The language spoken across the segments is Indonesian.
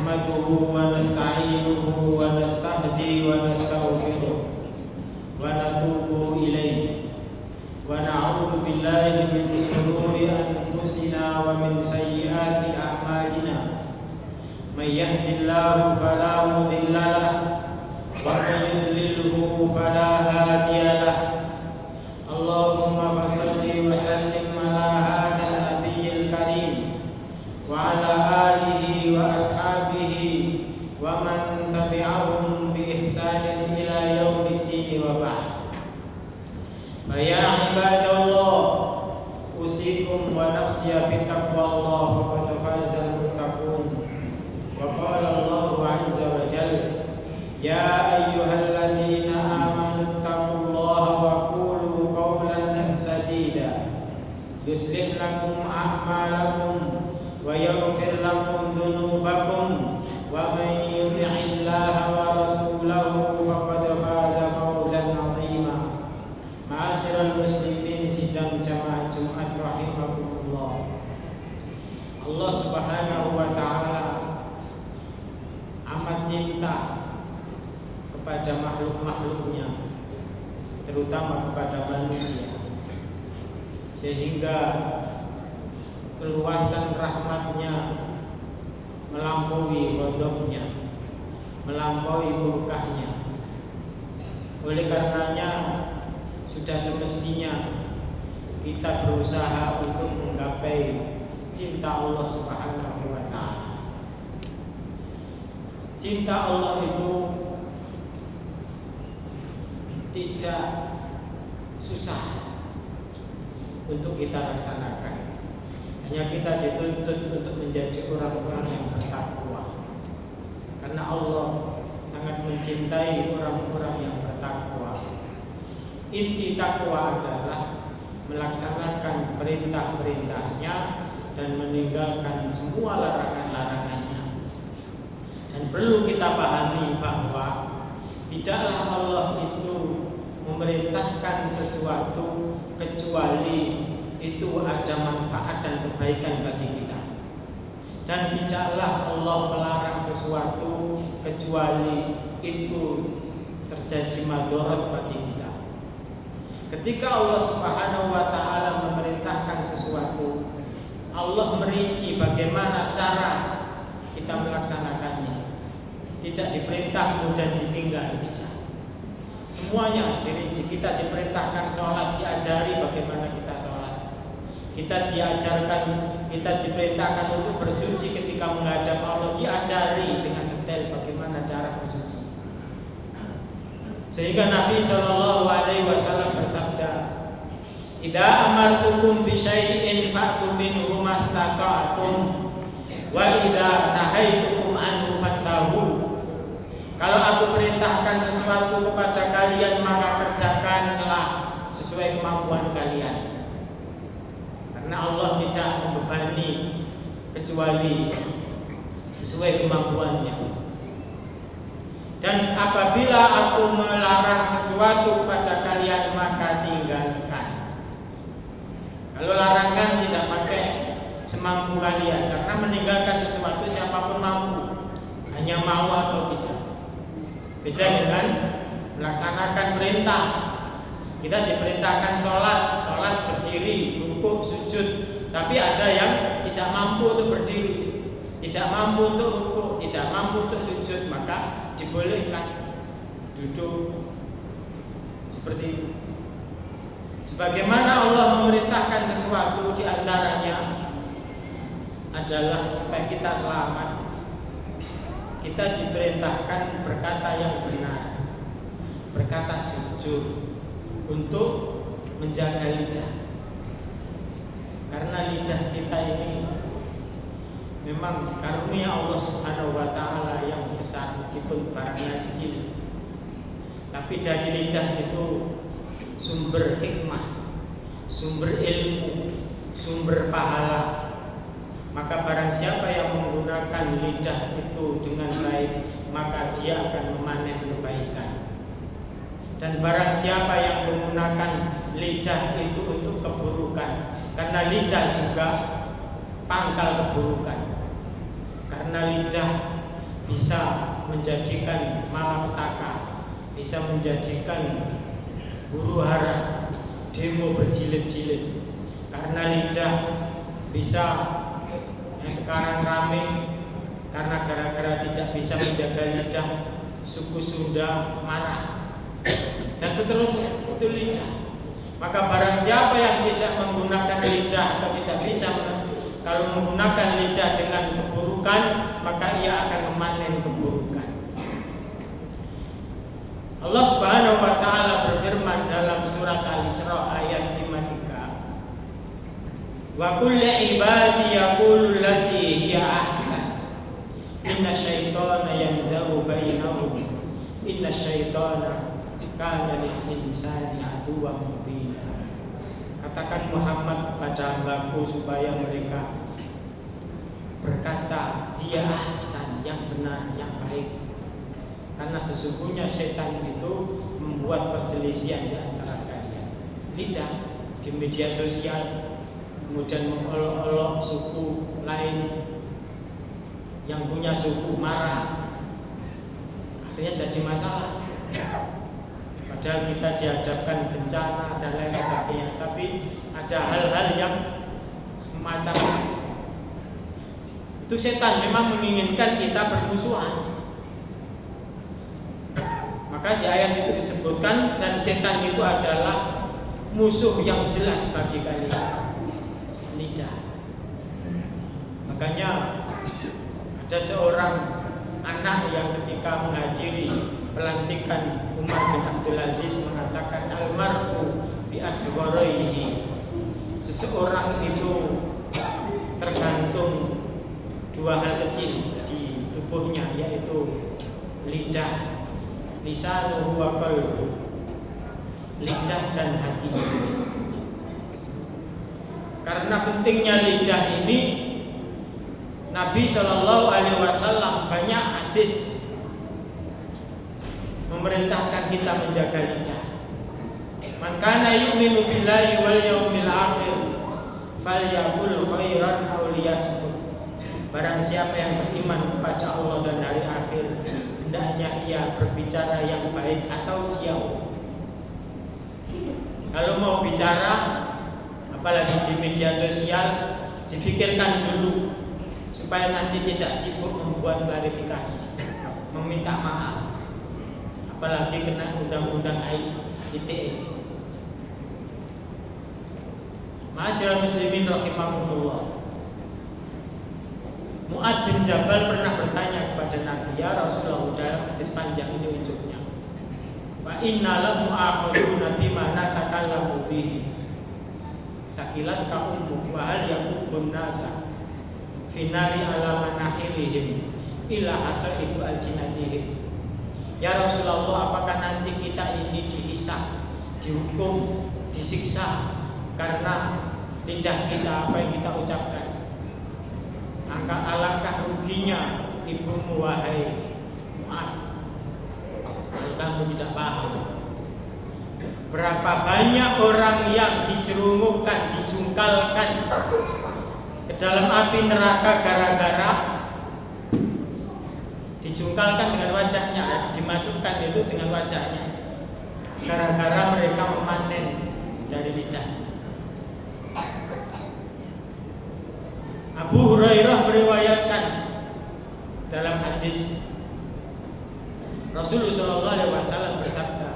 نحمده ونستعينه ونستهدي ونستغفره ونتوب إليه ونعوذ بالله من شرور أنفسنا ومن سيئات أعمالنا من يهد الله فلا مضل له ومن يضلله فلا هادي له اللهم صل وسلم على هذا النبي الكريم وعلى آله وأصحابه ومن تبعهم بإحسان إلى يوم الدين وبعد فيا عباد الله أوصيكم ونفسي بتقوى الله فقد فاز المتقون وقال الله عز وجل يا أيها الذين آمنوا اتقوا الله وقولوا قولا سديدا يصلح لكم أعمالكم ويغفر لكم ذنوبكم ومن يطع الله ورسوله فقد فاز فوزا عظيما معاشر المسلمين sidang jamaah Jumat rahimakumullah. Allah Subhanahu wa taala amat cinta kepada makhluk-makhluknya, terutama kepada manusia, sehingga keluasan rahmatnya melampaui ghadabnya, melampaui murkahnya. Oleh karenanya sudah semestinya kita berusaha untuk menggapai cinta Allah Subhanahu wa taala. Cinta Allah itu tidak susah untuk kita laksanakan. Hanya kita dituntut untuk menjadi orang-orang yang bertakwa. Karena Allah sangat mencintai orang-orang yang bertakwa. Inti takwa adalah melaksanakan perintah-perintahnya dan meninggalkan semua larangan-larangannya. Dan perlu kita pahami bahwa tidaklah Allah itu memerintahkan sesuatu kecuali itu ada manfaat dan kebaikan bagi kita. Dan tidaklah Allah melarang sesuatu kecuali itu terjadi madharat bagi kita. Ketika Allah Subhanahu wa taala memerintahkan sesuatu, Allah merinci bagaimana cara kita melaksanakannya. Tidak diperintah kemudian ditinggal, tidak. Semuanya dirinci. Kita diperintahkan sholat, diajari bagaimana kita sholat. Kita diajarkan, kita diperintahkan untuk bersuci ketika menghadap Allah, diajari dengan detail bagaimana cara bersuci. Sehingga Nabi SAW bersabda, "Idza amartukum bi syai'in fa'tu minhu mastata'tum wa idza nahaitukum anhu fantahu." Kalau aku perintahkan sesuatu kepada kalian, maka kerjakanlah sesuai kemampuan kalian. Karena Allah tidak membebani kecuali sesuai kemampuannya. Dan apabila aku melarang sesuatu kepada kalian, maka tinggalkan. Kalau larangan tidak pakai semampu kalian, karena meninggalkan sesuatu siapapun mampu, hanya mau atau tidak. Beda dengan melaksanakan perintah. Kita diperintahkan sholat berdiri, rukuk, sujud. Tapi ada yang tidak mampu untuk berdiri, tidak mampu untuk rukuk, tidak mampu untuk sujud, maka dibolehkan duduk seperti itu. Sebagaimana Allah memerintahkan sesuatu, diantaranya adalah supaya kita selamat. Kita diperintahkan berkata yang benar, berkata jujur, untuk menjaga lidah. Karena lidah kita ini memang karunia Allah Subhanahu wa taala yang besar, meskipun barangnya kecil. Tapi dari lidah itu sumber hikmah, sumber ilmu, sumber pahala. Maka barang siapa yang menggunakan lidah itu dengan baik, maka dia akan memanen kebaikan. Dan barang siapa yang menggunakan lidah itu untuk keburukan, karena lidah juga pangkal keburukan. Karena lidah bisa menjadikan malapetaka, bisa menjadikan huru hara, demo berjilid-jilid. Karena lidah bisa yang sekarang rame karena gara-gara tidak bisa menjaga lidah, suku Sunda marah dan seterusnya. Itu lidah. Maka barang siapa yang tidak menggunakan lidah atau tidak bisa kalau menggunakan lidah dengan keburukan, maka ia akan memanen keburukan. Allah Subhanahu wa taala berfirman dalam surat Al-Isra ayat 53. Wa kulli ibadi yaqulu allati hiya ahsan. Inna syaitana yanzahu bainahum. Inna syaitana kana lil insani aduwwan mubina. Katakan Muhammad kepada hambaku supaya mereka berkata dia ahsan, yang benar, yang baik. Karena sesungguhnya setan itu membuat perselisihan di antara kalian. Lidah di media sosial, kemudian mengolok-olok suku lain, yang punya suku marah, akhirnya jadi masalah. Padahal kita dihadapkan bencana dan lain sebagainya, tapi ada hal-hal yang semacam itu. Setan memang menginginkan kita bermusuhan. Maka di ayat itu disebutkan, dan setan itu adalah musuh yang jelas bagi kalian, lidah. Makanya ada seorang anak yang ketika menghadiri pelantikan Umar bin Abdul Aziz mengatakan, almar'u bi asgharihi. Seseorang itu tergantung dua hal kecil di tubuhnya, yaitu lidah, lisanuhu wa qalbuhu, lidah dan hati. Karena pentingnya lidah ini, Nabi Shallallahu Alaihi Wasallam banyak hadis memerintahkan kita menjaga lidah. Man kana yu'minu billahi wal yawmil akhir falyaqul khairan aw liyasmut. Barang siapa yang beriman kepada Allah dan hari akhir, hendaknya ia berbicara yang baik atau diam. Kalau mau bicara, apalagi di media sosial, difikirkan dulu supaya nanti tidak sibuk membuat klarifikasi, meminta maaf, apalagi kena undang-undang ITE. Ma'asyiral muslimin rahimakumullah. Mu'ad bin Jabal pernah bertanya kepada Nabi, ya Rasulullah, dalam hadis panjang ini ujungnya, wa inna la mu'akhaduna bima natakallamu bihi takilat ka ummuk wa hal yakubun nasa finari ala manahirihim ila hasaibu al-jinatihim. Ya Rasulullah, apakah nanti kita ini dihisab, dihukum, disiksa karena lidah kita, apa yang kita ucapkan? Alangkah ruginya ibumu wahai Mu'ad, kalau kamu tidak paham. Berapa banyak orang yang dijerumukan, dijungkalkan ke dalam api neraka gara-gara dijungkalkan dengan wajahnya, dimasukkan itu dengan wajahnya, gara-gara mereka memanen dari lidah. Abu Hurairah meriwayatkan dalam hadis Rasulullah SAW bersabda,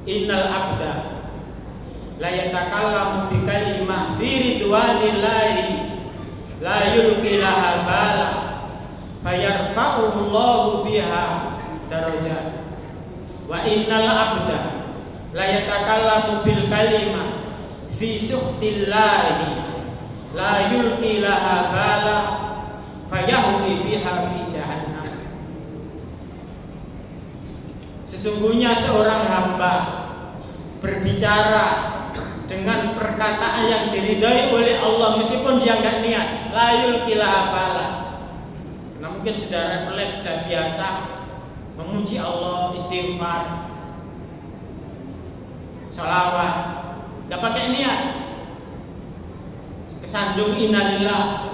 innal abda la yatakallamu bi kalimah fi ridwanillahi la yulqi laha bala fayarfa'uhu Allahu biha darajat wa innal abda la yatakallamu bil kalimah fi sukhtillahi la yulqi laha bala fayahwi biha fi jahannam. Sesungguhnya seorang hamba berbicara dengan perkataan yang diridhai oleh Allah meskipun dia enggak niat, la yulqi laha bala. Karena mungkin sudah refleks, sudah biasa memuji Allah, istighfar, salawat, enggak pakai niat, kesandung innalillah,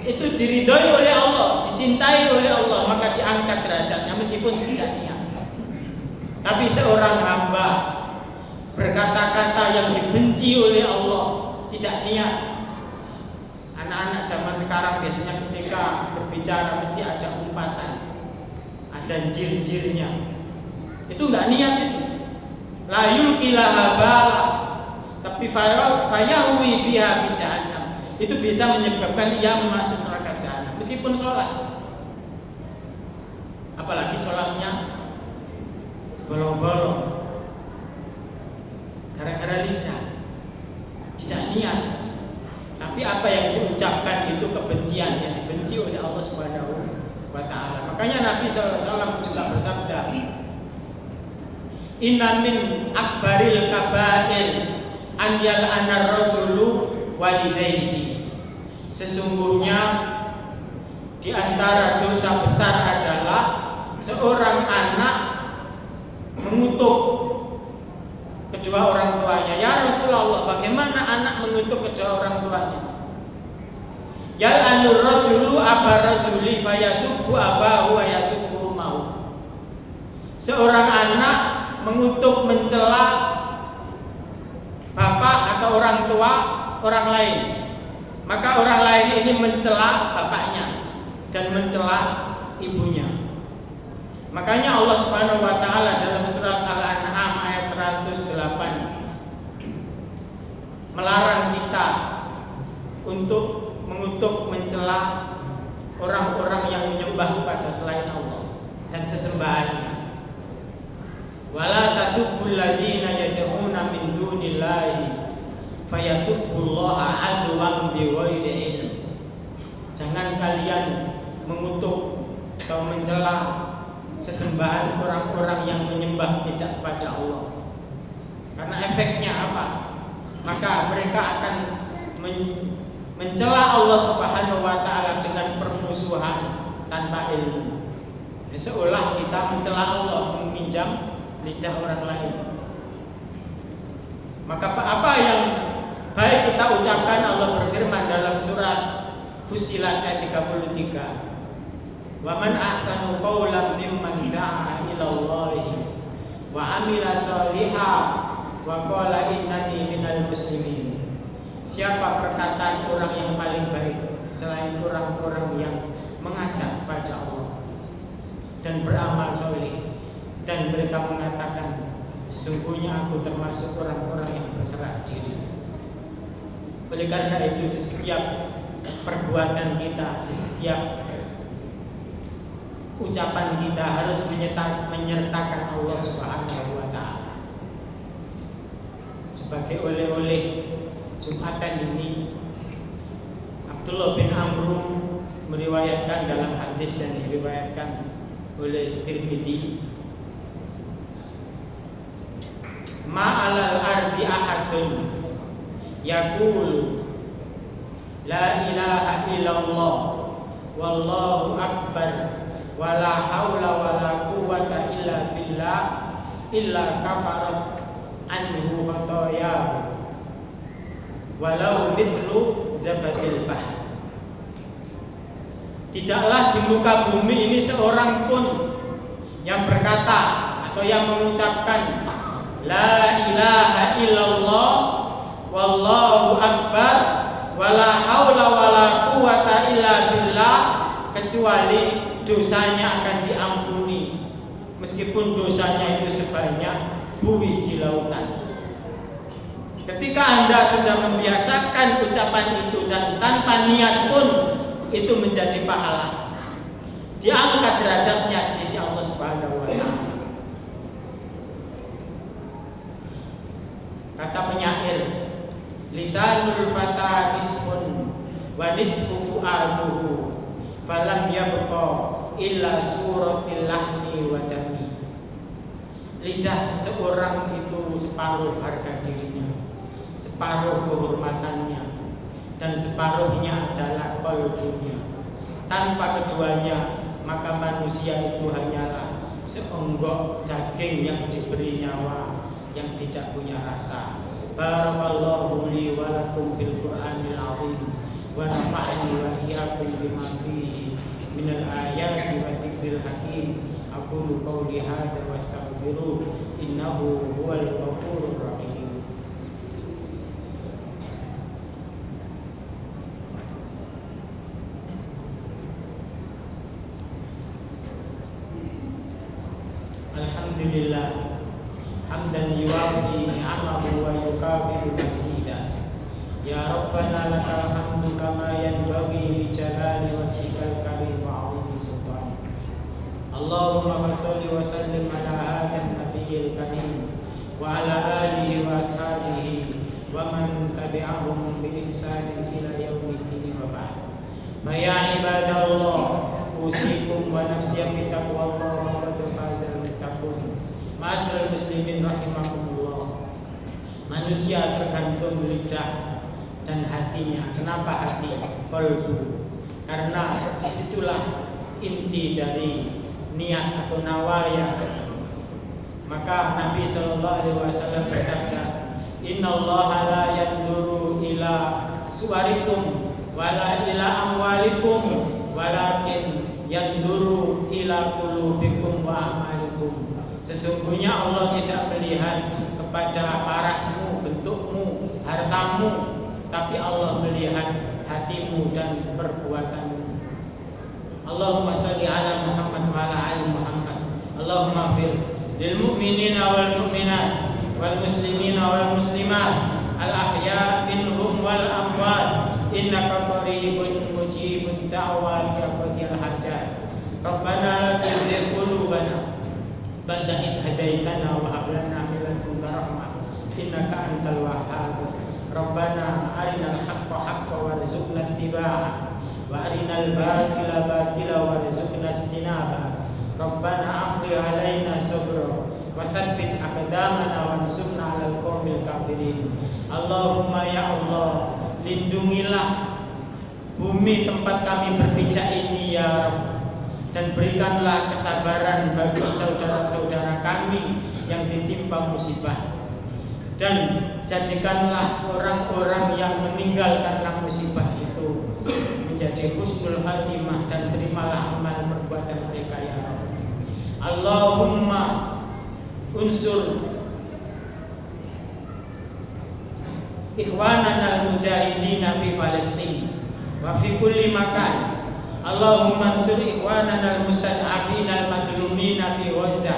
itu diridhoi oleh Allah, dicintai oleh Allah, maka diangkat derajatnya meskipun tidak niat. Tapi seorang hamba berkata-kata yang dibenci oleh Allah, tidak niat. Anak-anak zaman sekarang biasanya ketika berbicara mesti ada umpatan, ada jir-jirnya. Itu enggak niat itu. La yulqilaha bala, tapi fayahui biha fi jahannam. Itu bisa menyebabkan ia masuk neraka jahanam meskipun sholat. Apalagi sholatnya bolong-bolong gara-gara lidah, tidak niat. Tapi apa yang diucapkan itu kebencian yang dibenci oleh Allah Subhanahu wa taala. Makanya Nabi SAW juga bersabda, "Inna min akbaril kabair an yal'anar rajulu walidayhi." Sesungguhnya di antara dosa besar adalah seorang anak mengutuk kedua orang tuanya. Ya Rasulullah, bagaimana anak mengutuk kedua orang tuanya? Yal'anur rajulu abar rajuli fayasubbu abahu wa yasubbu ummahu. Seorang anak mengutuk mencela bapak atau orang tua orang lain, maka orang lain ini mencela bapaknya dan mencela ibunya. Makanya Allah Subhanahu wa taala dalam surat Al-An'am ayat 108 melarang kita untuk mengutuk mencela orang-orang yang menyembah kepada selain Allah dan sesembahannya. Wala tasubbul ladzina yad'una min dunillahi fayasubbullaha adwan bighairi ilm. Jangan kalian mengutuk atau mencela sesembahan orang-orang yang menyembah tidak kepada Allah. Karena efeknya apa? Maka mereka akan mencela Allah Subhanahu wa taala dengan permusuhan tanpa ilmu. Seolah kita mencela Allah, meminjam lidah orang lain. Maka apa yang baik kita ucapkan, Allah berfirman dalam surat Fussilat ayat 33, "Wa man ahsanu qawlan mimman da'a ila Allahi wa 'amila shalihan wa qala innani minal muslimin." Siapa perkataan orang yang paling baik selain orang-orang yang mengajak pada Allah dan beramal soleh, dan mereka mengatakan sesungguhnya aku termasuk orang-orang yang berserah diri. Oleh karena itu di setiap perbuatan kita, di setiap ucapan kita harus menyertakan Allah Subhanahu wa taala. Sebagai oleh-oleh Jumatan ini, Abdullah bin Amr meriwayatkan dalam hadis yang diriwayatkan oleh Tirmidzi, "Ma'alal ardi ahadun yaqul la ilaha illallah wallahu akbar wa la haula wa la quwwata illa billah illa kafarat anhu khotoyahu walau mithlu zabadil bahr." Tidaklah di muka bumi ini seorang pun yang berkata atau yang mengucapkan la ilaha illallah wallahu akbar wala haula wala quwata illa billah, kecuali dosanya akan diampuni meskipun dosanya itu sebanyak buih di lautan. Ketika Anda sudah membiasakan ucapan itu dan tanpa niat pun itu menjadi pahala, diangkat derajatnya di sisi Allah Subhanahu wa taala. Kata penyair, lisanul fata nisfun wa nisfu fuaduhu falam yabqa illa suratil lahmi wa dami. Lidah seseorang itu separuh harga dirinya, separuh kehormatannya, dan separuhnya adalah qalbunya. Tanpa keduanya maka manusia itu hanyalah seonggok daging yang diberi nyawa, yang tidak punya rasa. Barakallahu li wa lakum fil Qur'anil azim wa nafa'ani wa iyyakum bima fihi minal ayati wa dzikril hakim. Aqulu qawli hadza wa astaghfiruh innahu huwal ghafurur rahim. Alhamdulillah hamdan yuwafi ni'amahu wa yukabiru mazida. Ya Rabbana lakal hamdu kama yanbaghi li jalali wajhikal karim wa 'azimi sultanik. Allahumma shalli wa sallim ala hadzal nabiyil karim wa ala alihi wa ashabihi wa man tabi'ahum bi ihsanin ila yaumiddin wa ba'd. Ya ibadallah, usikum wa nafsi bi taqwallah wa qad fazal muttaqun. Ma'asyiral muslimin rahimakumullah. Manusia tergantung lidah dan hatinya. Kenapa hati? Qalbu. Karena disitulah inti dari niat atau nawaya. Maka Nabi sallallahu alaihi wasallam bersabda, "Innallaha la yanduru ila suwarikum wala ila amwalikum walakin yanduru ila qulubikum wa amalikum." Sesungguhnya Allah tidak melihat kepada parasmu, bentukmu, hartamu, tapi Allah melihat hatimu dan perbuatanmu. Allahumma shalli ala Muhammad wa ala ali Muhammad. Allahumma fir lil mu'minina wal mu'minat wal muslimina wal muslimat al ahya minhum wal amwat innaka qaribun mujibud da'wat ya qadiyal hajat. Rabbana la tuzigh qulubana ba'da idh hadaitana wa hab lana min ladunka rahmah innaka antal wahhab. Rabbana arinal haqqa haqqan warzuqna ittiba'ah wa arinal batila batila warzuqna ijtinaba. Rabbana afri alaina sabra wa tsabbit aqdamana wansurna 'alal qaumil kafirin. Allahumma ya Allah, lindungilah bumi tempat kami berpijak ini ya Rabb, dan berikanlah kesabaran bagi saudara-saudara kami yang ditimpa musibah, dan jadikanlah orang-orang yang meninggal karena musibah itu menjadi husnul khatimah, dan terimalah amal perbuatan mereka ya Rabb. Allahumma unsur ikhwanana al-mujahidina fi Palestin wa fi kulli makan. Allahumma ansur ikhwanana al-mustad'afina al-madlumina fi Gaza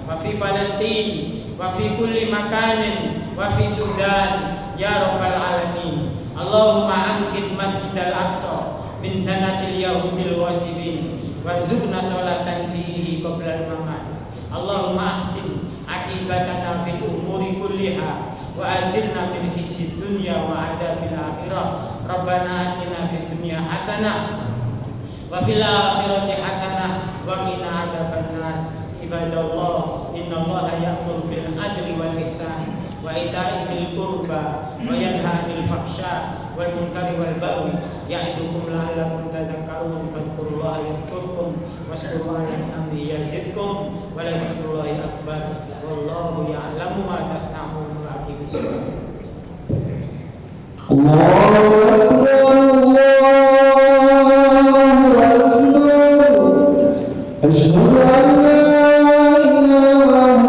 wa fi Palestin wa fi kulli makanin wa fi Sudan ya rabbal alamin. Allahumma ankit masjid al-aqsa min tanasil yahudil wasibin warzuqna sholatan fihi qabla al-mamat. Allahumma ahsin akibatana fil umuri kulliha wa ajirna min khizyid dunya wa adabil akhirah. Rabbana atina fid dunya hasanah wa fil akhirati hasanah wa qina adzabannar. Ibadallah, innallaha ya'muru bil adli wal ihsan wa ita'i dzil qurba wa yanha 'anil fahsya wal munkari wal baghi ya'idukum la'allakum tadhakkarun. Fadhkurullaha yadhkurkum washkuru 'ala ni'amihi yazidkum wa la dzikrullahi akbar wallahu ya'lamu ma tasna'un. wa aqimis shalah.